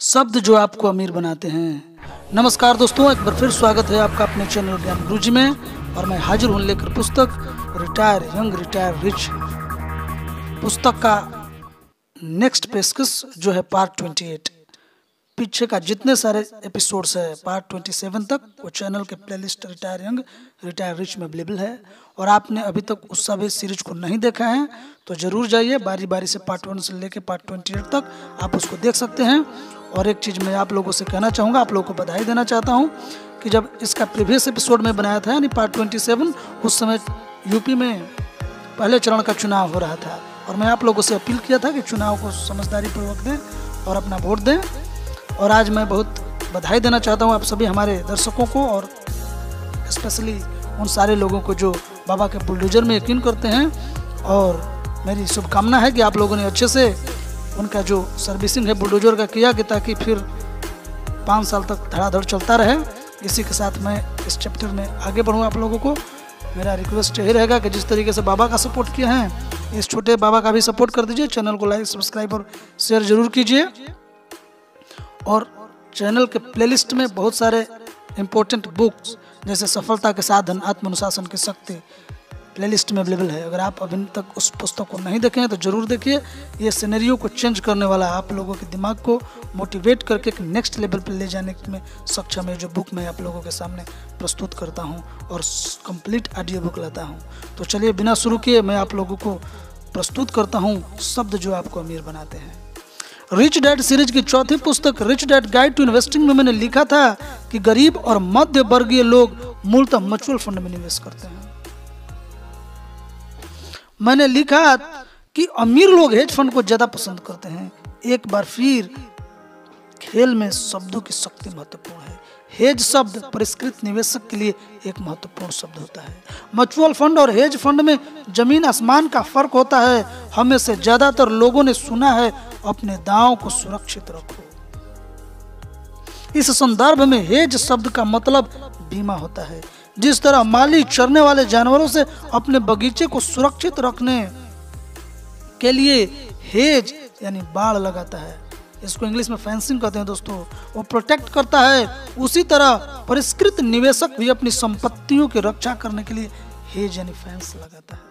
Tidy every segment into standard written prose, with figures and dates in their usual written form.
शब्द जो आपको अमीर बनाते हैं। नमस्कार दोस्तों, एक बार फिर स्वागत है आपका अपने चैनल ज्ञान गुरुजी में। और मैं हाजिर हूँ लेकर पुस्तक रिटायर यंग रिटायर रिच। पुस्तक का नेक्स्ट पेशकश जो है पार्ट 28। पीछे का जितने सारे एपिसोड्स है पार्ट 27 तक वो चैनल के playlist retire young retire rich में अवेलेबल है। और आपने अभी तक उस सभी सीरीज को नहीं देखा है तो जरूर जाइए, बारी बारी से पार्ट 1 से लेके पार्ट 28 तक आप उसको देख सकते हैं। और एक चीज़ मैं आप लोगों से कहना चाहूँगा, आप लोगों को बधाई देना चाहता हूँ कि जब इसका प्रीवियस एपिसोड में बनाया था यानी पार्ट 27, उस समय यूपी में पहले चरण का चुनाव हो रहा था और मैं आप लोगों से अपील किया था कि चुनाव को समझदारी पूर्वक दें और अपना वोट दें। और आज मैं बहुत बधाई देना चाहता हूँ आप सभी हमारे दर्शकों को और स्पेशली उन सारे लोगों को जो बाबा के बुलडोजर में यकीन करते हैं। और मेरी शुभकामना है कि आप लोगों ने अच्छे से उनका जो सर्विसिंग है बुलडोजर का किया कि ताकि फिर 5 साल तक धड़ाधड़ चलता रहे। इसी के साथ मैं इस चैप्टर में आगे बढ़ूँ। आप लोगों को मेरा रिक्वेस्ट यही रहेगा कि जिस तरीके से बाबा का सपोर्ट किया है इस छोटे बाबा का भी सपोर्ट कर दीजिए। चैनल को लाइक सब्सक्राइब और शेयर जरूर कीजिए। और चैनल के प्लेलिस्ट में बहुत सारे इम्पोर्टेंट बुक्स जैसे सफलता के साधन, आत्मानुशासन की शक्ति प्लेलिस्ट में अवेलेबल है। अगर आप अभी तक उस पुस्तक को नहीं देखे हैं तो जरूर देखिए। ये सिनेरियो को चेंज करने वाला, आप लोगों के दिमाग को मोटिवेट करके एक नेक्स्ट लेवल पर ले जाने में सक्षम है जो बुक मैं आप लोगों के सामने प्रस्तुत करता हूँ और कंप्लीट ऑडियो बुक लाता हूँ। तो चलिए बिना शुरू किए मैं आप लोगों को प्रस्तुत करता हूँ शब्द जो आपको अमीर बनाते हैं। रिच डैड सीरीज की चौथी पुस्तक rich dad guide to investing में मैंने लिखा था कि गरीब और मध्य वर्गीय लोग मूलतः म्यूचुअल फंड में निवेश करते हैं। मैंने लिखा कि अमीर लोग हेज फंड को ज्यादा पसंद करते हैं। एक बार फिर खेल में शब्दों की शक्ति महत्वपूर्ण है। हेज शब्द परिष्कृत निवेशक के लिए एक महत्वपूर्ण शब्द होता है। म्यूचुअल फंड और हेज फंड में जमीन आसमान का फर्क होता है। हमें से ज्यादातर लोगों ने सुना है अपने दांव को सुरक्षित रखो। इस संदर्भ में हेज शब्द का मतलब बीमा होता है। जिस तरह माली चरने वाले जानवरों से अपने बगीचे को सुरक्षित रखने के लिए हेज यानी बाड़ लगाता है, इसको इंग्लिश में फेंसिंग कहते हैं दोस्तों, वो प्रोटेक्ट करता है, उसी तरह परिष्कृत निवेशक भी अपनी संपत्तियों की रक्षा करने के लिए हेज यानी फेंस लगाता है।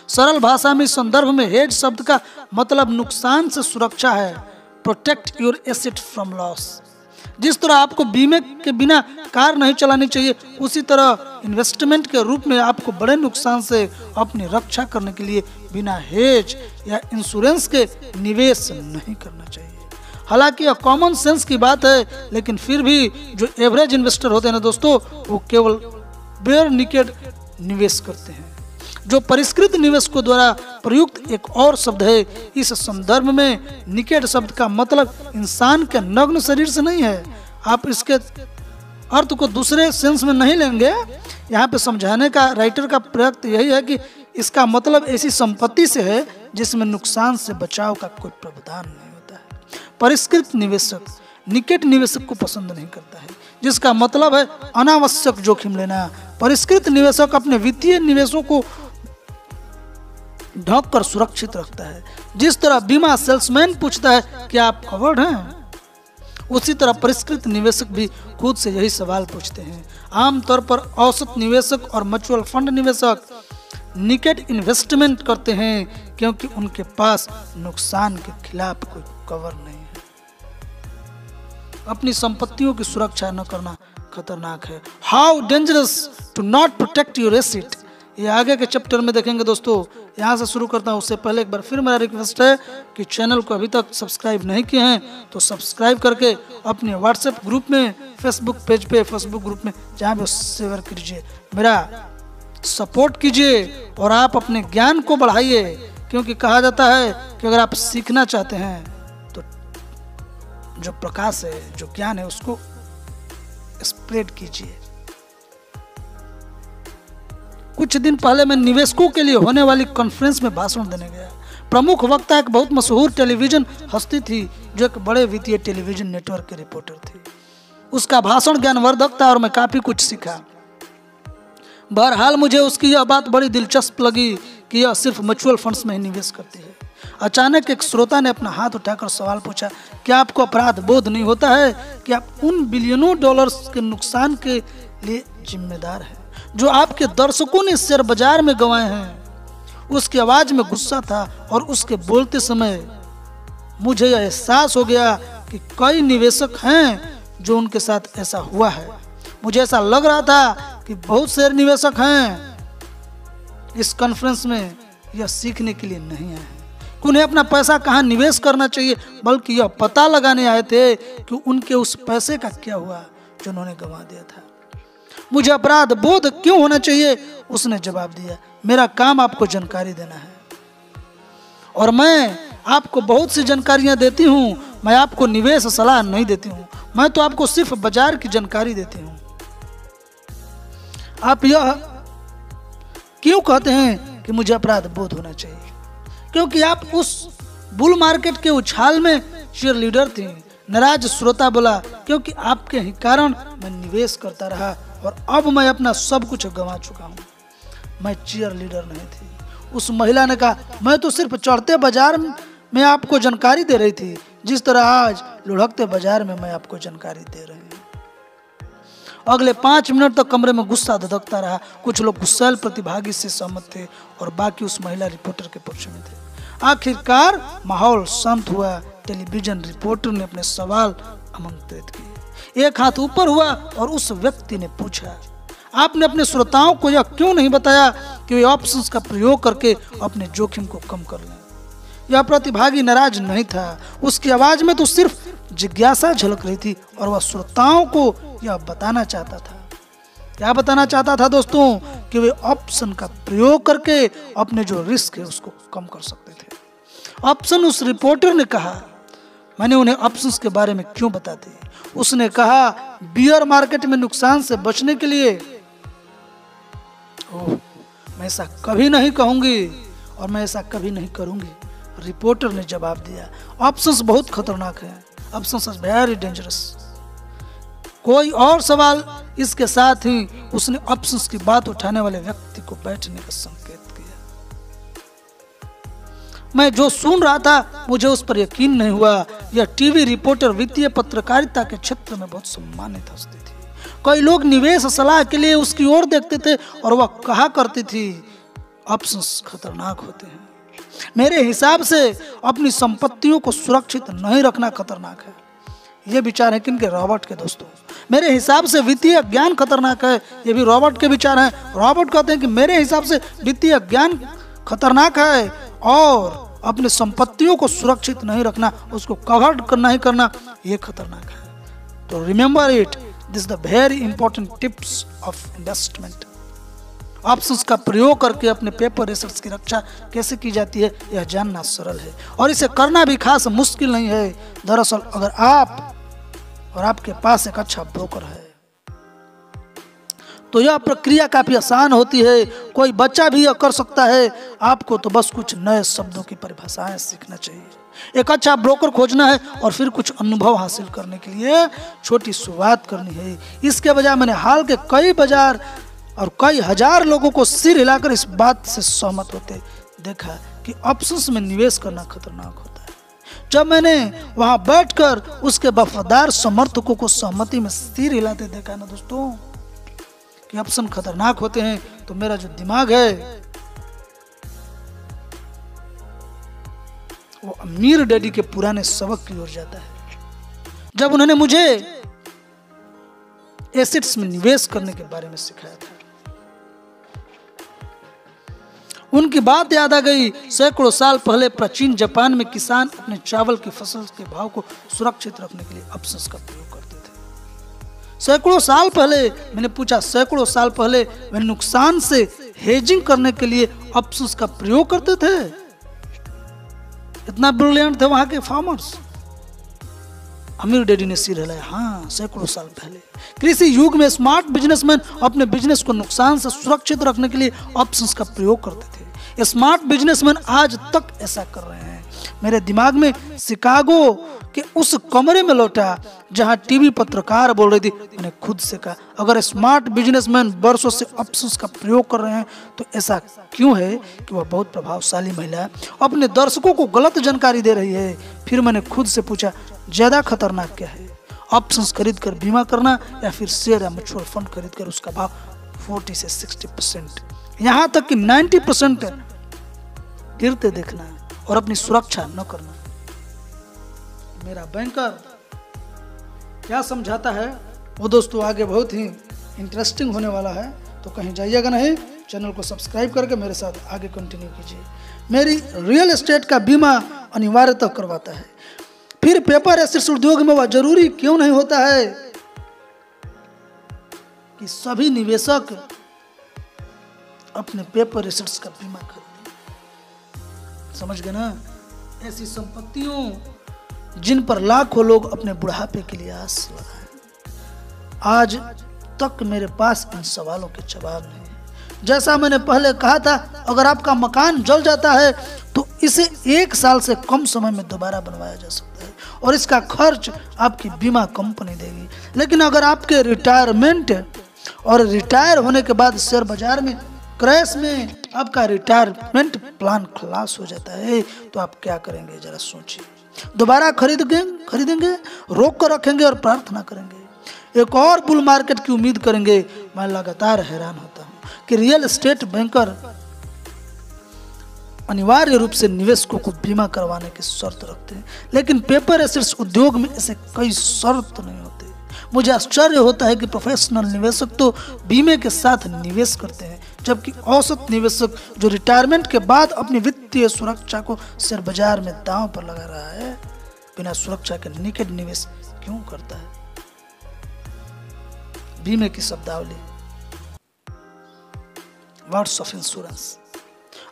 सरल भाषा में इस संदर्भ में हेज शब्द का मतलब नुकसान से सुरक्षा है, protect your asset from loss. जिस तरह आपको बीमे के बिना कार नहीं चलानी चाहिए, उसी तरह इन्वेस्टमेंट के रूप में आपको बड़े नुकसान से अपनी रक्षा करने के लिए बिना हेज या इंश्योरेंस के निवेश नहीं करना चाहिए। हालांकि यह कॉमन सेंस की बात है, लेकिन फिर भी जो एवरेज इन्वेस्टर होते हैं ना दोस्तों, वो केवल बेयर निकेड निवेश करते हैं, जो परिष्कृत निवेशकों द्वारा प्रयुक्त एक और शब्द है। इस संदर्भ में निकेड शब्द का मतलब इंसान के नग्न शरीर से नहीं है। आप इसके अर्थ को दूसरे सेंस में नहीं लेंगे। यहाँ पे समझाने का राइटर का प्रयत्न यही है कि इसका मतलब ऐसी संपत्ति से है जिसमें नुकसान से बचाव का कोई प्रावधान नहीं होता है। परिष्कृत निवेशक निकेड निवेशक को पसंद नहीं करता है, जिसका मतलब है अनावश्यक जोखिम लेना। परिष्कृत निवेशक अपने वित्तीय निवेशों को ढक कर सुरक्षित रखता है। जिस तरह बीमा सेल्समैन पूछता है कि आप कवर्ड हैं, उसी तरह परिष्कृत निवेशक भी खुद से यही सवाल पूछते हैं। आमतौर पर औसत निवेशक और म्यूचुअल फंड निवेशक निकेड इन्वेस्टमेंट करते हैं क्योंकि उनके पास नुकसान के खिलाफ कोई कवर नहीं है। अपनी संपत्तियों की सुरक्षा न करना खतरनाक है। How dangerous to not protect your asset, ये आगे के चैप्टर में देखेंगे दोस्तों। यहाँ से शुरू करता हूँ, उससे पहले एक बार फिर मेरा रिक्वेस्ट है कि चैनल को अभी तक सब्सक्राइब नहीं किए हैं तो सब्सक्राइब करके अपने व्हाट्सएप ग्रुप में, फेसबुक पेज पे, फेसबुक ग्रुप में जहाँ भी शेयर कीजिए, मेरा सपोर्ट कीजिए और आप अपने ज्ञान को बढ़ाइए। क्योंकि कहा जाता है कि अगर आप सीखना चाहते हैं तो जो प्रकाश है, जो ज्ञान है, उसको स्प्रेड कीजिए। कुछ दिन पहले मैं निवेशकों के लिए होने वाली कॉन्फ्रेंस में भाषण देने गया। प्रमुख वक्ता एक बहुत मशहूर टेलीविजन हस्ती थी जो एक बड़े वित्तीय टेलीविजन नेटवर्क के रिपोर्टर थी। उसका भाषण ज्ञानवर्धक था और मैं काफी कुछ सीखा। बहरहाल मुझे उसकी यह बात बड़ी दिलचस्प लगी कि यह सिर्फ म्यूचुअल फंड्स में ही निवेश करती है। अचानक एक श्रोता ने अपना हाथ उठाकर सवाल पूछा, क्या आपको अपराध बोध नहीं होता है कि आप उन बिलियनों डॉलर्स के नुकसान के लिए जिम्मेदार हैं जो आपके दर्शकों ने शेयर बाजार में गंवाए हैं? उसकी आवाज में गुस्सा था और उसके बोलते समय मुझे यह एहसास हो गया कि कई निवेशक हैं जो उनके साथ ऐसा हुआ है। मुझे ऐसा लग रहा था कि बहुत से निवेशक हैं इस कॉन्फ्रेंस में यह सीखने के लिए नहीं आए हैं कि उन्हें अपना पैसा कहाँ निवेश करना चाहिए, बल्कि यह पता लगाने आए थे कि उनके उस पैसे का क्या हुआ जो उन्होंने गंवा दिया था। मुझे अपराध बोध क्यों होना चाहिए? उसने जवाब दिया, मेरा काम आपको जानकारी देना है और मैं आपको बहुत सी जानकारियां देती हूं। मैं आपको निवेश सलाह नहीं देती हूं, मैं तो आपको सिर्फ बाजार की जानकारी देती हूं। आप यह क्यों कहते हैं कि मुझे अपराध बोध होना चाहिए? क्योंकि आप उस बुल मार्केट के उछाल में चीयर लीडर थी। नाराज श्रोता बोला, क्योंकि आपके ही कारण मैं निवेश करता रहा और अब मैं अपना सब कुछ गंवा चुका हूँ। मैं चीयर लीडर नहीं थी। उस महिला ने कहा, मैं तो सिर्फ चढ़ते बाजार में आपको जानकारी दे रही थी, जिस तरह आज लुढ़कते बाजार में मैं आपको जानकारी दे रही हूँ। अगले 5 मिनट तक कमरे में गुस्सा धधकता रहा। कुछ लोग गुस्सैल प्रतिभागी से सहमत थे और बाकी उस महिला रिपोर्टर के पक्ष में थे। आखिरकार माहौल शांत हुआ। टेलीविजन रिपोर्टर ने अपने सवाल आमंत्रित किए। एक हाथ ऊपर हुआ और उस व्यक्ति ने पूछा, आपने अपने श्रोताओं को यह क्यों नहीं बताया कि वे ऑप्शंस का प्रयोग करके अपने जोखिम को कम कर लें? यह प्रतिभागी नाराज नहीं था, उसकी आवाज में तो सिर्फ जिज्ञासा झलक रही थी और वह श्रोताओं को यह बताना चाहता था। क्या बताना चाहता था दोस्तों? कि वे ऑप्शन का प्रयोग करके अपने जो रिस्क है उसको कम कर सकते थे। ऑप्शन, उस रिपोर्टर ने कहा, मैंने उन्हें ऑप्शंस के बारे में क्यों बता दी? उसने कहा, बियर मार्केट में नुकसान से बचने के लिए। ओह, मैं ऐसा कभी नहीं कहूंगी और मैं ऐसा कभी नहीं करूंगी, रिपोर्टर ने जवाब दिया। ऑप्शंस बहुत खतरनाक है, ऑप्शंस आर वेरी डेंजरस। कोई और सवाल? इसके साथ ही उसने ऑप्शंस की बात उठाने वाले व्यक्ति को बैठने का संकेत किया। मैं जो सुन रहा था मुझे उस पर यकीन नहीं हुआ। यह टीवी रिपोर्टर वित्तीय पत्रकारिता के क्षेत्र में बहुत सम्मानित हस्ती थी। कई लोग निवेश सलाह के लिए उसकी ओर देखते थे और वह कहा करती थी, ऑप्शंस खतरनाक होते हैं। मेरे हिसाब से अपनी संपत्तियों को सुरक्षित नहीं रखना खतरनाक है। ये विचार है किनके? रॉबर्ट के दोस्तों। मेरे हिसाब से वित्तीय ज्ञान खतरनाक है, ये भी रॉबर्ट के विचार हैं। रॉबर्ट कहते हैं कि मेरे हिसाब से वित्तीय ज्ञान खतरनाक है और अपनी संपत्तियों को सुरक्षित नहीं रखना, उसको कवर नहीं करना, ये खतरनाक है। तो remember it, this the very important tips of investment. Options का प्रयोग करके अपने पेपर एसेट्स की रक्षा कैसे की जाती है यह जानना सरल है और इसे करना भी खास मुश्किल नहीं है। दरअसल अगर आप और आपके पास एक अच्छा ब्रोकर है तो यह प्रक्रिया काफी आसान होती है। कोई बच्चा भी यह कर सकता है। आपको तो बस कुछ नए शब्दों की परिभाषाएं सीखना चाहिए। एक अच्छा ब्रोकर खोजना है और फिर कुछ अनुभव हासिल करने के लिए छोटी शुरुआत करनी है। इसके बजाय मैंने हाल के कई बाजार और कई हजार लोगों को सिर हिलाकर इस बात से सहमत होते देखा कि ऑप्शंस में निवेश करना खतरनाक होता है। जब मैंने वहां बैठकर उसके वफादार समर्थकों को सहमति में सिर हिलाते देखा ना दोस्तों कि ऑप्शन खतरनाक होते हैं, तो मेरा जो दिमाग है वो अमीर डैडी के पुराने सबक की ओर जाता है, जब उन्होंने मुझे एसेट्स में निवेश करने के बारे में सिखाया था। उनकी बात याद आ गई। सैकड़ों साल पहले प्राचीन जापान में किसान अपने चावल की फसल के भाव को सुरक्षित रखने के लिए ऑप्शंस का प्रयोग करते थे। सैकड़ों साल पहले मैंने पूछा, सैकड़ों साल पहले वे नुकसान से हेजिंग करने के लिए ऑप्शंस का प्रयोग करते थे? इतना ब्रिलियंट थे वहां के फार्मर्स। अमीर डैडी ने सिर हिलाया। हाँ, सैकड़ों साल पहले कृषि युग में स्मार्ट बिजनेसमैन अपने बिजनेस को नुकसान से सुरक्षित रखने के लिए ऑप्शंस का प्रयोग करते थे। स्मार्ट बिजनेसमैन आज तक ऐसा कर रहे हैं। मेरे दिमाग में शिकागो कि उस कमरे में लौटा जहां टीवी पत्रकार बोल रही थी। मैंने खुद से कहा, अगर स्मार्ट बिजनेसमैन वर्षों से ऑप्शंस का प्रयोग कर रहे हैं तो ऐसा क्यों है कि वह बहुत प्रभावशाली महिला अपने दर्शकों को गलत जानकारी दे रही है। फिर मैंने खुद से पूछा, ज्यादा खतरनाक क्या है, ऑप्शंस खरीद कर बीमा करना या फिर शेयर या म्यूचुअल फंड खरीद कर उसका भाव 40 से 60%, यहाँ तक कि 90% गिरते देखना और अपनी सुरक्षा न करना। मेरा बैंकर क्या समझाता है वो दोस्तों आगे बहुत ही इंटरेस्टिंग होने वाला है, तो कहीं जाइएगा नहीं। चैनल को सब्सक्राइब करके मेरे साथ आगे कंटिन्यू कीजिए। मेरी रियल एस्टेट का बीमा अनिवार्यतः करवाता है। फिर पेपर एसेट्स उद्योग में वह जरूरी क्यों नहीं होता है कि सभी निवेशक अपने पेपर एसेट्स का बीमा खरीदें। समझ गए ना? ऐसी संपत्तियों जिन पर लाखों लोग अपने बुढ़ापे के लिए आस लगाए। आज तक मेरे पास इन सवालों के जवाब नहीं है। जैसा मैंने पहले कहा था, अगर आपका मकान जल जाता है तो इसे 1 साल से कम समय में दोबारा बनवाया जा सकता है और इसका खर्च आपकी बीमा कंपनी देगी। लेकिन अगर आपके रिटायरमेंट और रिटायर होने के बाद शेयर बाजार में क्रैश में आपका रिटायरमेंट प्लान खलास हो जाता है तो आप क्या करेंगे? जरा सोचिए। दोबारा खरीदेंगे, रोक कर रखेंगे और प्रार्थना करेंगे, एक और बुल मार्केट की उम्मीद करेंगे। मैं लगातार हैरान होता हूँ कि रियल एस्टेट बैंकर अनिवार्य रूप से निवेशकों को बीमा करवाने की शर्त रखते हैं, लेकिन पेपर एसेट्स उद्योग में ऐसे कई शर्त नहीं होते। मुझे आश्चर्य होता है कि प्रोफेशनल निवेशक तो बीमे के साथ निवेश करते हैं, जबकि औसत निवेशक जो रिटायरमेंट के बाद अपनी वित्तीय सुरक्षा को शेयर बाजार में दांव पर लगा रहा है, बिना सुरक्षा के निकट निवेश क्यों करता है? बीमे की शब्दावली, वर्ड्स ऑफ इंश्योरेंस।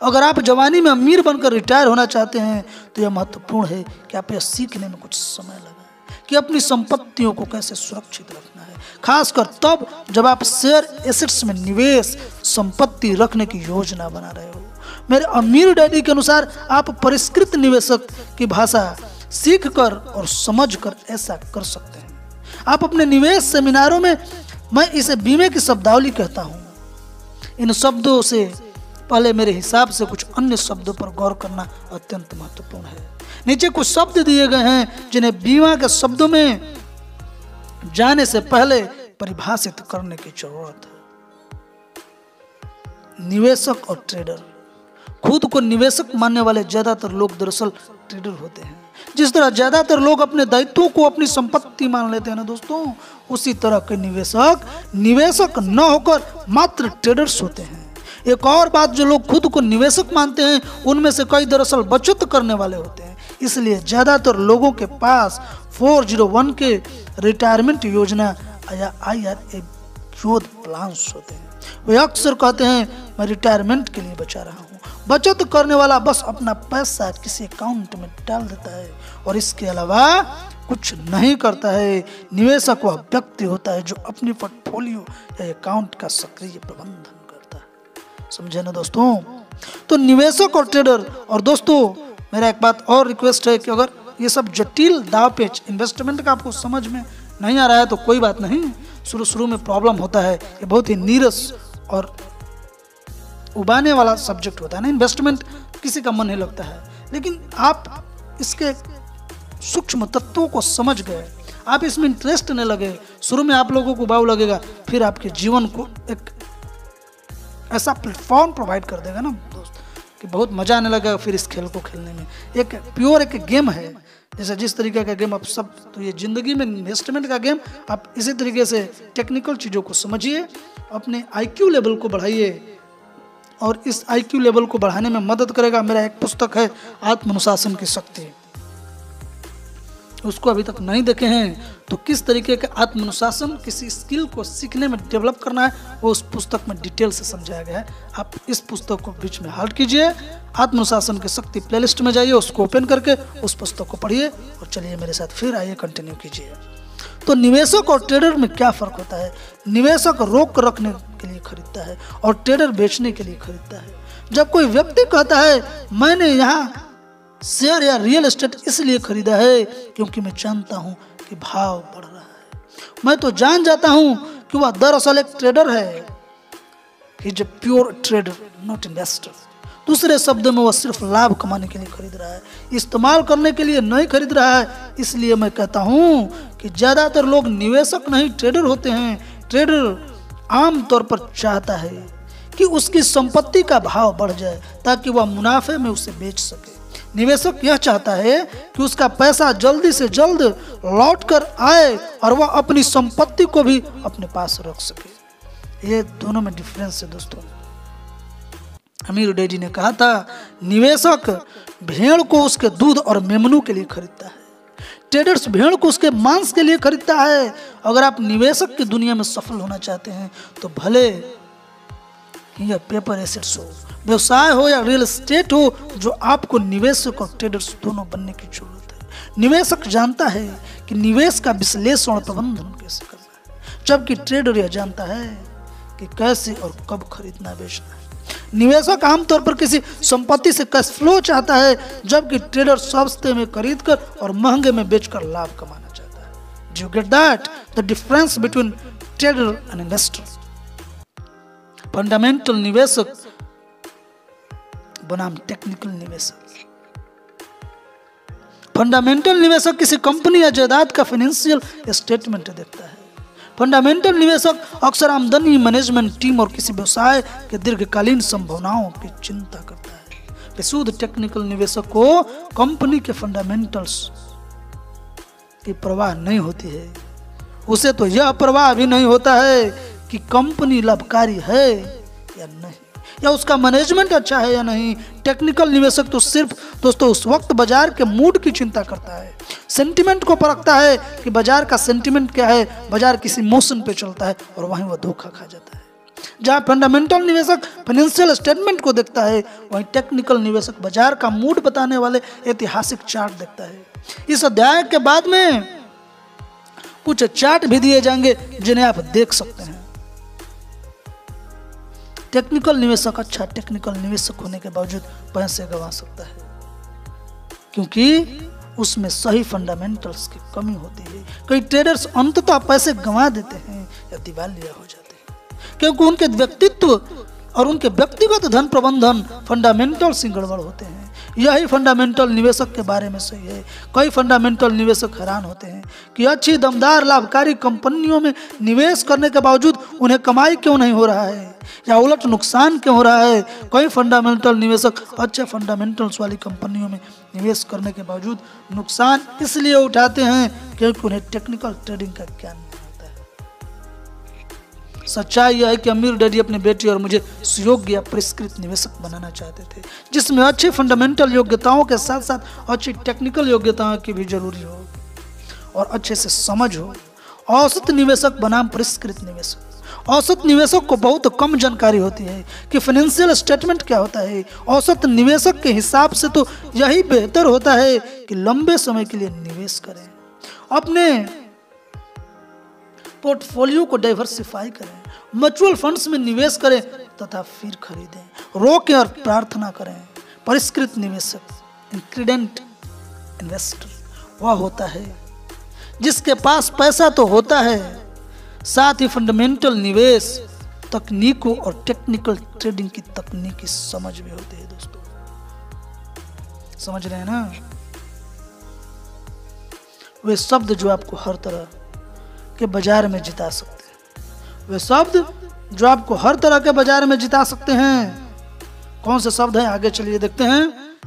अगर आप जवानी में अमीर बनकर रिटायर होना चाहते हैं तो यह महत्वपूर्ण है कि आप यह सीखने में कुछ समय लगाएं कि अपनी संपत्तियों को कैसे सुरक्षित रखना है, खासकर तब जब आप शेयर एसेट्स में निवेश संपत्ति रखने की योजना बना रहे हो। मेरे अमीर डैडी के अनुसार आप परिष्कृत निवेशक की भाषा सीखकर और समझकर ऐसा कर सकते हैं। आप अपने निवेश सेमिनारों में, मैं इसे बीमे की शब्दावली कहता हूं, इन शब्दों से पहले मेरे हिसाब से कुछ अन्य शब्दों पर गौर करना अत्यंत महत्वपूर्ण है। नीचे कुछ शब्द दिए गए हैं जिन्हें बीमा के शब्दों में जाने से पहले परिभाषित करने की जरूरत है। निवेशक और ट्रेडर। खुद को निवेशक मानने वाले ज्यादातर लोग दरअसल ट्रेडर होते हैं। जिस तरह ज्यादातर लोग अपने दायित्वों को अपनी संपत्ति मान लेते हैं ना दोस्तों, उसी तरह के निवेशक न होकर मात्र ट्रेडर्स होते हैं। एक और बात, जो लोग खुद को निवेशक मानते हैं उनमें से कई दरअसल बचत करने वाले होते हैं। इसलिए ज्यादातर लोगों के पास 401 के रिटायरमेंट योजना या IRA योद्ध प्लान्स होते हैं। वे अक्सर कहते हैं, मैं रिटायरमेंट के लिए बचा रहा हूँ। बचत करने वाला बस अपना पैसा किसी अकाउंट में डाल देता है और इसके अलावा कुछ नहीं करता है। निवेशक वह व्यक्ति होता है जो अपनी पोर्टफोलियो या अकाउंट का सक्रिय प्रबंधन करता है। समझे ना दोस्तों? तो निवेशक और ट्रेडर। और दोस्तों मेरा एक बात और रिक्वेस्ट है कि अगर ये सब जटिल दाव पेच इन्वेस्टमेंट का आपको समझ में नहीं आ रहा है तो कोई बात नहीं, शुरू में प्रॉब्लम होता है। ये बहुत ही नीरस और उबाने वाला सब्जेक्ट होता है ना। इन्वेस्टमेंट किसी का मन नहीं लगता है, लेकिन आप इसके सूक्ष्म तत्वों को समझ गए, आप इसमें इंटरेस्ट नहीं लगे, शुरू में आप लोगों को बाव लगेगा, फिर आपके जीवन को एक ऐसा प्लेटफॉर्म प्रोवाइड कर देगा ना दोस्त कि बहुत मजा आने लगेगा फिर इस खेल को खेलने में। एक प्योर एक गेम है, जैसे जिस तरीके का गेम आप सब, तो ये जिंदगी में इन्वेस्टमेंट का गेम आप इसी तरीके से टेक्निकल चीज़ों को समझिए, अपने IQ लेवल को बढ़ाइए और इस IQ लेवल को बढ़ाने में मदद करेगा। मेरा एक पुस्तक है आत्मानुशासन की शक्ति, उसको अभी तक नहीं देखे हैं तो किस तरीके का आत्मानुशासन किसी स्किल को सीखने में डेवलप करना है वो उस पुस्तक में डिटेल से समझाया गया है। आप इस पुस्तक को बीच में हाल्ट कीजिए, आत्मानुशासन की शक्ति प्लेलिस्ट में जाइए, उसको ओपन करके उस पुस्तक को पढ़िए और चलिए मेरे साथ फिर आइए कंटिन्यू कीजिए। तो निवेशक और ट्रेडर में क्या फर्क होता है? निवेशक रोक रखने के लिए खरीदता है और ट्रेडर बेचने के लिए खरीदता है। जब कोई व्यक्ति कहता है मैंने यहाँ शेयर या रियल एस्टेट इसलिए खरीदा है क्योंकि मैं जानता हूं कि भाव बढ़ रहा है। मैं तो जान जाता हूं कि वह दरअसल एक ट्रेडर है। He is a pure trader, not investor. दूसरे शब्दों में वह सिर्फ लाभ कमाने के लिए खरीद रहा है, इस्तेमाल करने के लिए नहीं खरीद रहा है। इसलिए मैं कहता हूं कि ज्यादातर लोग निवेशक नहीं ट्रेडर होते हैं। ट्रेडर आमतौर पर चाहता है कि उसकी संपत्ति का भाव बढ़ जाए ताकि वह मुनाफे में उसे बेच सके। निवेशक यह चाहता है कि उसका पैसा जल्दी से जल्द लौट कर आए और वह अपनी संपत्ति को भी अपने पास रख सके। ये दोनों में डिफरेंस है दोस्तों। अमीर डैडी ने कहा था, निवेशक भेड़ को उसके दूध और मेमनों के लिए खरीदता है, ट्रेडर्स भेड़ को उसके मांस के लिए खरीदता है। अगर आप निवेशक की दुनिया में सफल होना चाहते हैं तो भले यह पेपर एसेट्स हो, व्यवसाय हो या रियल एस्टेट हो, जो आपको निवेशक और ट्रेडर्स दोनों बनने की जरूरत है। निवेशक जानता है कि निवेश का विश्लेषण और प्रबंधन कैसे करना है, जबकि ट्रेडर यह जानता है कि कैसे और कब खरीदना बेचना है। निवेशक आमतौर पर किसी संपत्ति से कैश फ्लो चाहता है, जबकि ट्रेडर सस्ते में खरीदकर और महंगे में बेचकर लाभ कमाना चाहता है। Do you get that? The difference between trader and investor. Fundamental निवेशक बनाम टेक्निकल निवेशक। फंडामेंटल निवेशक किसी कंपनी या जायदाद का फाइनेंशियल स्टेटमेंट देखता है। फंडामेंटल निवेशक अक्सर आमदनी, मैनेजमेंट टीम और किसी व्यवसाय के दीर्घकालीन संभावनाओं की चिंता करता है। विशुद्ध टेक्निकल निवेशक को कंपनी के फंडामेंटल्स की परवाह नहीं होती है। उसे तो यह परवाह भी नहीं होता है कि कंपनी लाभकारी है या नहीं, या उसका मैनेजमेंट अच्छा है या नहीं। टेक्निकल निवेशक तो सिर्फ दोस्तों उस वक्त बाजार के मूड की चिंता करता है, सेंटिमेंट को परखता है कि बाजार का सेंटिमेंट क्या है। बाजार किसी मोशन पे चलता है और वहीं वह धोखा खा जाता है। जहां फंडामेंटल निवेशक फाइनेंशियल स्टेटमेंट को देखता है, वहीं टेक्निकल निवेशक बाजार का मूड बताने वाले ऐतिहासिक चार्ट देखता है। इस अध्याय के बाद में कुछ चार्ट भी दिए जाएंगे जिन्हें आप देख सकते हैं। टेक्निकल निवेशक अच्छा टेक्निकल निवेशक होने के बावजूद पैसे गंवा सकता है, क्योंकि उसमें सही फंडामेंटल्स की कमी होती है। कई ट्रेडर्स अंततः पैसे गंवा देते हैं या दिवालिया हो जाते हैं, क्योंकि उनके व्यक्तित्व और उनके व्यक्तिगत धन प्रबंधन फंडामेंटल्स ही गड़बड़ होते हैं। यही फंडामेंटल निवेशक के बारे में सही है। कई फंडामेंटल निवेशक हैरान होते हैं कि अच्छी दमदार लाभकारी कंपनियों में निवेश करने के बावजूद उन्हें कमाई क्यों नहीं हो रहा है, या उलट नुकसान क्यों हो रहा है। कई फंडामेंटल निवेशक अच्छे फंडामेंटल्स वाली कंपनियों में निवेश करने के बावजूद नुकसान इसलिए उठाते हैं क्योंकि उन्हें टेक्निकल ट्रेडिंग का ज्ञान नहीं होता है। सच्चाई यह है कि अमीर डैडी अपने बेटी और मुझे सुयोग्य या परिष्कृत निवेशक बनाना चाहते थे, जिसमें अच्छी फंडामेंटल योग्यताओं के साथ साथ अच्छी टेक्निकल योग्यताओं की भी जरूरी हो और अच्छे से समझ हो। औसत निवेशक बनाम परिष्कृत निवेशक। औसत निवेशक को बहुत कम जानकारी होती है कि फाइनेंशियल स्टेटमेंट क्या होता है। औसत निवेशक के हिसाब से तो यही बेहतर होता है कि लंबे समय के लिए निवेश करें, अपने पोर्टफोलियो को डाइवर्सिफाई करें, म्यूचुअल फंड्स में निवेश करें तथा फिर खरीदें, रोकें और प्रार्थना करें। परिष्कृत निवेशक इंक्रीडेंट इन्वेस्टर वह होता है जिसके पास पैसा तो होता है, साथ ही फंडामेंटल निवेश तकनीकों और टेक्निकल ट्रेडिंग की तकनीकी समझ भी होती है। दोस्तों समझ रहे हैं ना? वे शब्द जो आपको हर तरह के बाजार में जिता सकते हैं, वे शब्द जो आपको हर तरह के बाजार में जिता सकते हैं। कौन से शब्द हैं, आगे चलिए देखते हैं।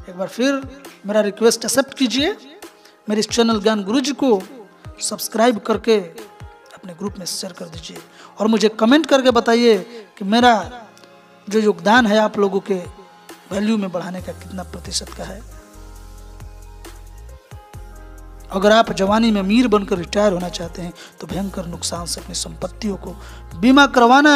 एक बार फिर मेरा रिक्वेस्ट एक्सेप्ट कीजिए, मेरे इस चैनल ज्ञान गुरुजी को सब्सक्राइब करके अपने ग्रुप में शेयर कर दीजिए और मुझे कमेंट करके बताइए कि मेरा जो योगदान है आप लोगों के वैल्यू में बढ़ाने का कितना प्रतिशत का है। अगर आप जवानी में अमीर बनकर रिटायर होना चाहते हैं तो भयंकर नुकसान से अपनी संपत्तियों को बीमा करवाना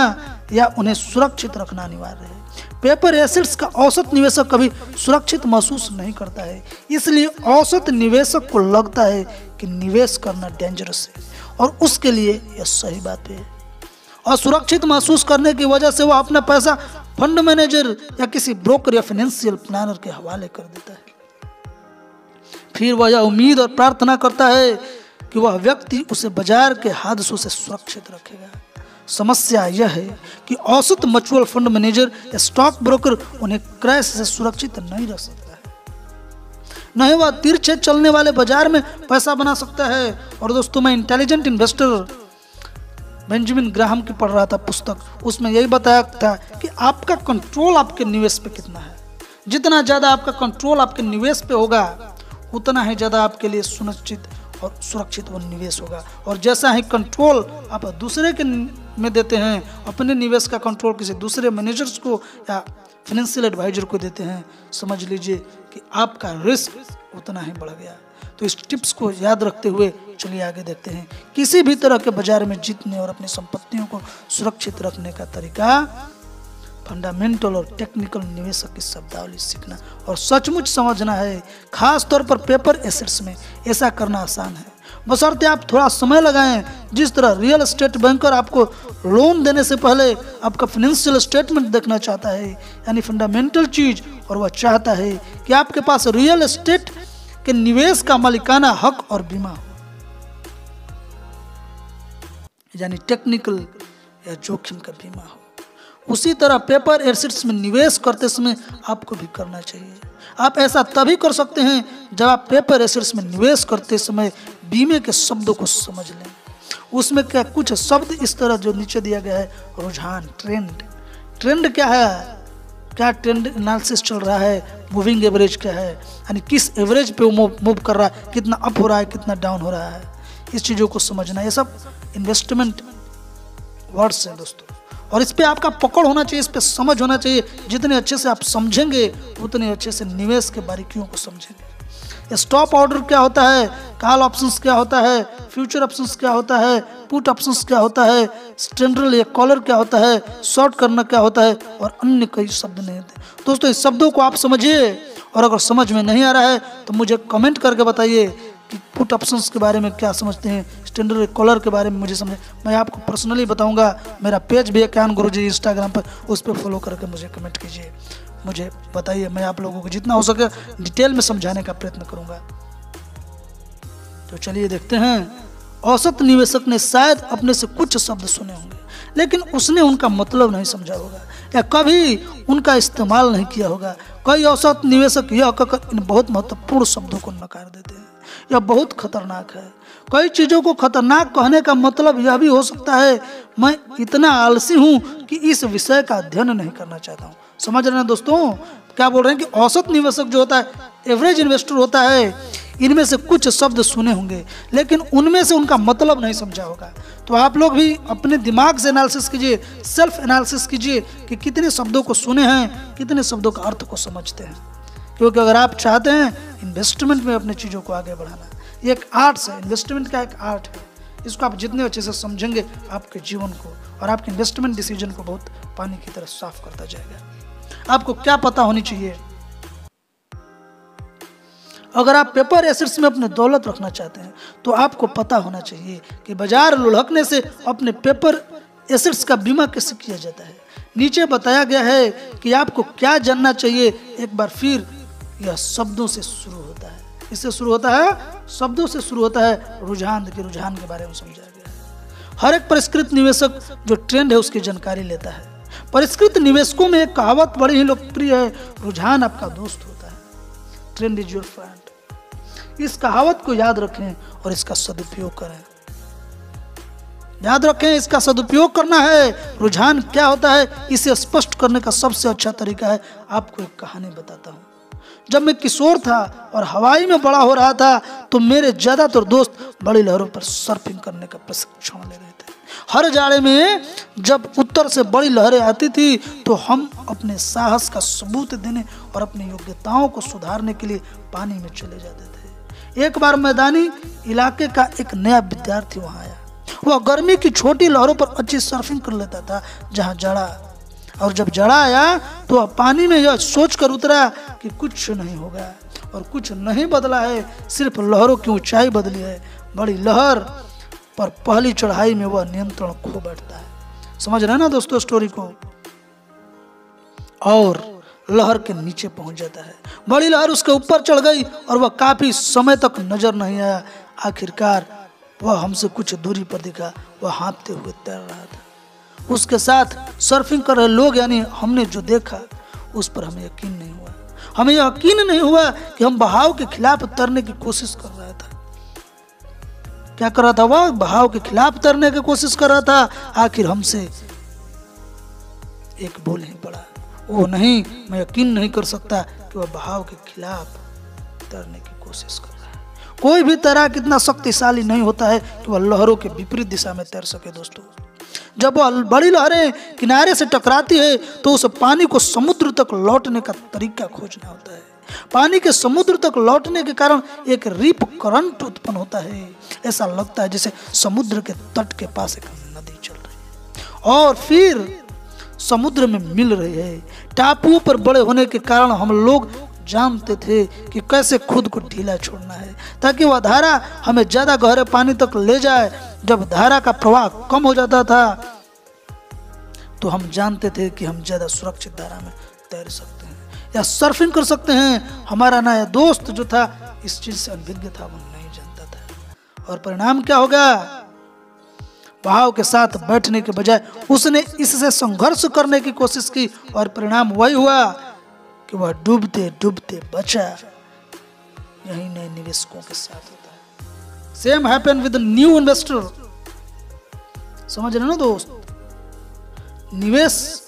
या उन्हें सुरक्षित रखना अनिवार्य है। पेपर एसेट्स का औसत निवेशक कभी सुरक्षित महसूस नहीं करता है, इसलिए औसत निवेशक को लगता है कि निवेश करना डेंजरस है और उसके लिए यह सही बात है। असुरक्षित महसूस करने की वजह से वह अपना पैसा फंड मैनेजर या किसी ब्रोकर या फाइनेंशियल प्लानर के हवाले कर देता है। फिर वह यह उम्मीद और प्रार्थना करता है कि वह व्यक्ति उसे बाजार के हादसों से सुरक्षित रखेगा। समस्या यह है कि औसत म्यूचुअल फंड मैनेजर या स्टॉक ब्रोकर उन्हें क्रैश से सुरक्षित नहीं रख सकता है, न ही वह तिरछे चलने वाले बाजार में पैसा बना सकता है। और दोस्तों, मैं इंटेलिजेंट इन्वेस्टर बेंजामिन ग्राहम की पढ़ रहा था पुस्तक, उसमें यही बताया था कि आपका कंट्रोल आपके निवेश पे कितना है। जितना ज़्यादा आपका कंट्रोल आपके निवेश पे होगा उतना ही ज़्यादा आपके लिए सुनिश्चित और सुरक्षित वो निवेश होगा। और जैसा ही कंट्रोल आप दूसरे के में देते हैं, अपने निवेश का कंट्रोल किसी दूसरे मैनेजर्स को या फाइनेंशियल एडवाइजर को देते हैं, समझ लीजिए कि आपका रिस्क उतना ही बढ़ गया। तो इस टिप्स को याद रखते हुए चलिए आगे देखते हैं। किसी भी तरह के बाजार में जीतने और अपनी संपत्तियों को सुरक्षित रखने का तरीका, फंडामेंटल और टेक्निकल निवेशक की शब्दावली सीखना और सचमुच समझना है। खास तौर पर पेपर एसेट्स में ऐसा करना आसान है, बशर्ते आप थोड़ा समय लगाएं। जिस तरह रियल एस्टेट बैंकर आपको लोन देने से पहले आपका फाइनेंशियल स्टेटमेंट देखना चाहता है, यानी फंडामेंटल चीज, और वह चाहता है कि आपके पास रियल एस्टेट के निवेश का मालिकाना हक और बीमा हो, यानी टेक्निकल या जोखिम का बीमा हो। उसी तरह पेपर एसेट्स में निवेश करते समय आपको भी करना चाहिए। आप ऐसा तभी कर सकते हैं जब आप पेपर एसेट्स में निवेश करते समय बीमे के शब्दों को समझ लें। उसमें क्या कुछ शब्द इस तरह जो नीचे दिया गया है, रुझान, ट्रेंड। ट्रेंड क्या है, क्या ट्रेंड एनालिसिस चल रहा है, मूविंग एवरेज क्या है, यानी किस एवरेज पे वो मूव कर रहा है, कितना अप हो रहा है, कितना डाउन हो रहा है, इस चीज़ों को समझना। ये सब इन्वेस्टमेंट वर्ड्स हैं दोस्तों, और इस पे आपका पकड़ होना चाहिए, इस पे समझ होना चाहिए। जितने अच्छे से आप समझेंगे उतने अच्छे से निवेश के बारीकियों को समझेंगे। स्टॉप ऑर्डर क्या होता है, कॉल ऑप्शंस क्या होता है, फ्यूचर ऑप्शंस क्या होता है, पुट ऑप्शंस क्या होता है, स्टैंडर्ड या कॉलर क्या होता है, शॉर्ट करना क्या होता है, और अन्य कई शब्द नहीं होते। दोस्तों, इस शब्दों को आप समझिए, और अगर समझ में नहीं आ रहा है तो मुझे कमेंट करके बताइए कि पुट ऑप्शंस के बारे में क्या समझते हैं, स्टैंडर्ड कॉलर के बारे में मुझे समझे, मैं आपको पर्सनली बताऊंगा। मेरा पेज भी है ज्ञान गुरुजी इंस्टाग्राम पर, उस पर फॉलो करके मुझे कमेंट कीजिए, मुझे बताइए। मैं आप लोगों को जितना हो सके डिटेल में समझाने का प्रयत्न करूंगा। तो चलिए देखते हैं। औसत निवेशक ने शायद अपने से कुछ शब्द सुने होंगे, लेकिन उसने उनका मतलब नहीं समझा होगा या कभी उनका इस्तेमाल नहीं किया होगा। कई औसत निवेशक यह कहकर इन बहुत महत्वपूर्ण शब्दों को नकार देते हैं, यह बहुत खतरनाक है। कई चीज़ों को खतरनाक कहने का मतलब यह भी हो सकता है, मैं इतना आलसी हूँ कि इस विषय का अध्ययन नहीं करना चाहता हूँ। समझ रहे हैं दोस्तों, क्या बोल रहे हैं कि औसत निवेशक जो होता है, एवरेज इन्वेस्टर होता है, इनमें से कुछ शब्द सुने होंगे लेकिन उनमें से उनका मतलब नहीं समझा होगा। तो आप लोग भी अपने दिमाग से एनालिसिस कीजिए, सेल्फ एनालिसिस कीजिए कि कितने शब्दों को सुने हैं, कितने शब्दों का अर्थ को समझते हैं। क्योंकि अगर आप चाहते हैं इन्वेस्टमेंट में अपने चीज़ों को आगे बढ़ाना, ये एक आर्ट है, इन्वेस्टमेंट का एक आर्ट है। इसको आप जितने अच्छे से समझेंगे आपके जीवन को और आपके इन्वेस्टमेंट डिसीजन को बहुत पानी की तरह साफ करता जाएगा। आपको क्या पता होनी चाहिए, अगर आप पेपर एसेट्स में अपने दौलत रखना चाहते हैं तो आपको पता होना चाहिए कि बाजार लुढ़कने से अपने पेपर एसेट्स का बीमा कैसे किया जाता है। नीचे बताया गया है कि आपको क्या जानना चाहिए। एक बार फिर यह शब्दों से शुरू होता है, इससे शुरू होता है, शब्दों से शुरू होता है। रुझान के बारे में समझाया गया है। हर एक परिष्कृत निवेशक जो ट्रेंड है उसकी जानकारी लेता है। परिष्कृत निवेशकों में एक कहावत बड़ी ही लोकप्रिय है, रुझान आपका दोस्त होता है, ट्रेंड इज योर फ्रेंड। इस कहावत को याद रखें और इसका सदुपयोग करें। याद रखें, इसका सदुपयोग करना है। रुझान क्या होता है इसे स्पष्ट करने का सबसे अच्छा तरीका है, आपको एक कहानी बताता हूँ। जब मैं किशोर था और हवाई में बड़ा हो रहा था तो मेरे ज्यादातर दोस्त बड़ी लहरों पर सर्फिंग करने का प्रशिक्षण ले रहे थे। हर जाड़े में जब उत्तर से बड़ी लहरें आती थी तो हम अपने साहस का सबूत देने और अपनी योग्यताओं को सुधारने के लिए पानी में चले जाते थे। एक बार मैदानी इलाके का एक नया विद्यार्थी वहां आया। वह गर्मी की छोटी लहरों पर अच्छी सर्फिंग कर लेता था जहां जड़ा, और जब जड़ा आया तो वह पानी में यह सोचकर उतरा कि कुछ नहीं होगा और कुछ नहीं बदला है, सिर्फ लहरों की ऊंचाई बदली है। बड़ी लहर पर पहली चढ़ाई में वह नियंत्रण खो बैठता है। समझ रहे हैं ना दोस्तों स्टोरी को। और लहर के नीचे पहुंच जाता है। बड़ी लहर उसके ऊपर चढ़ गई और वह काफी समय तक नजर नहीं आया। आखिरकार वह हमसे कुछ दूरी पर दिखा। वह हाँफते हुए तैर रहा था। उसके साथ सर्फिंग कर रहे लोग यानी हमने जो देखा उस पर हमें यकीन नहीं हुआ। हमें यकीन नहीं हुआ कि हम बहाव के खिलाफ तैरने की कोशिश कर रहा था। क्या कर रहा था? वह बहाव के खिलाफ तैरने की कोशिश कर रहा था। आखिर हमसे एक बोल ही पड़ा, वो नहीं, मैं यकीन नहीं कर सकता कि वह बहाव के खिलाफ तैरने की कोशिश कर रहा है। कोई भी तैराक इतना शक्तिशाली नहीं होता है कि वह लहरों के विपरीत दिशा में तैर सके। दोस्तों, जब वह बड़ी लहरें किनारे से टकराती है तो उस पानी को समुद्र तक लौटने का तरीका खोजना होता है। पानी के समुद्र तक लौटने के कारण एक रिप करंट उत्पन्न होता है। ऐसा लगता है जैसे समुद्र के तट के पास एक नदी चल रही है और फिर समुद्र में मिल रही है। टापुओं पर बड़े होने के कारण हम लोग जानते थे कि कैसे खुद को ढीला छोड़ना है ताकि वह धारा हमें ज्यादा गहरे पानी तक ले जाए। जब धारा का प्रवाह कम हो जाता था तो हम जानते थे कि हम ज्यादा सुरक्षित धारा में तैर सकते हैं या सर्फिंग कर सकते हैं। हमारा नया दोस्त जो था इस चीज से अनभिज्ञ था, वो नहीं जानता था। और परिणाम क्या होगा? बहाव के साथ बैठने के बजाय उसने इससे संघर्ष करने की कोशिश की और परिणाम वही हुआ कि वह डूबते डूबते बचा। यही नए निवेशकों के साथ होता है। Same happen with new investor. समझ रहे ना दोस्त? निवेश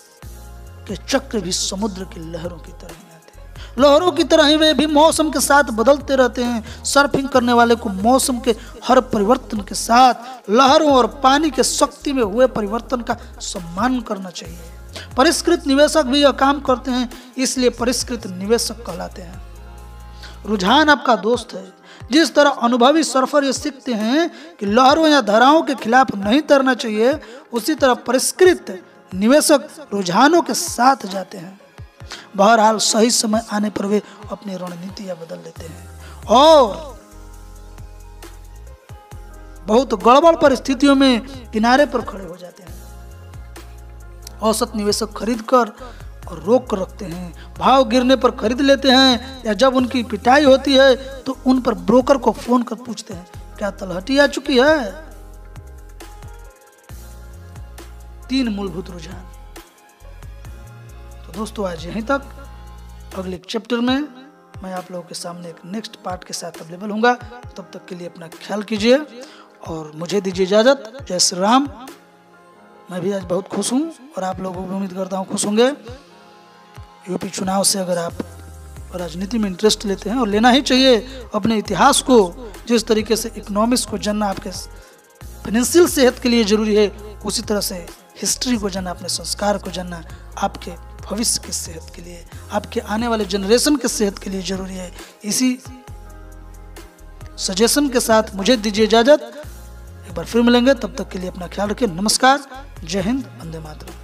के चक्र भी समुद्र की लहरों की तरह ही आते हैं। लहरों की तरह ही वे भी मौसम के साथ बदलते रहते हैं। सर्फिंग करने वाले को मौसम के हर परिवर्तन के साथ लहरों और पानी के शक्ति में हुए परिवर्तन का सम्मान करना चाहिए। परिष्कृत निवेशक भी यह काम करते हैं, इसलिए परिष्कृत निवेशक कहलाते हैं। रुझान आपका दोस्त है। जिस तरह अनुभवी सर्फर ये सीखते हैं कि लहरों या धाराओं के खिलाफ नहीं तैरना चाहिए, उसी तरह परिष्कृत निवेशक रुझानों के साथ जाते हैं। बहरहाल सही समय आने पर वे अपनी रणनीतियां बदल लेते हैं और बहुत गड़बड़ परिस्थितियों में किनारे पर खड़े हो जाते हैं। औसत निवेशक खरीद कर और रोक कर रखते हैं, भाव गिरने पर खरीद लेते हैं या जब उनकी पिटाई होती है तो उन पर ब्रोकर को फोन कर पूछते हैं क्या तलहटी आ चुकी है। 3 मूलभूत रुझान। तो दोस्तों आज यहीं तक। अगले चैप्टर में मैं आप लोगों के सामने एक नेक्स्ट पार्ट के साथ अवेलेबल हूँगा। तब तक के लिए अपना ख्याल कीजिए और मुझे दीजिए इजाजत। जय श्री राम। मैं भी आज बहुत खुश हूँ और आप लोगों को उम्मीद करता हूँ खुश होंगे। यूपी चुनाव से अगर आप राजनीति में इंटरेस्ट लेते हैं और लेना ही चाहिए, अपने इतिहास को जिस तरीके से इकोनॉमिक्स को जानना आपके फाइनेंशियल सेहत के लिए जरूरी है, उसी तरह से हिस्ट्री को जानना, अपने संस्कार को जानना आपके भविष्य की सेहत के लिए, आपके आने वाले जनरेशन के सेहत के लिए जरूरी है। इसी सजेशन के साथ मुझे दीजिए इजाजत। एक बार फिर मिलेंगे, तब तक के लिए अपना ख्याल रखिए। नमस्कार, जय हिंद, वंदे मातरम।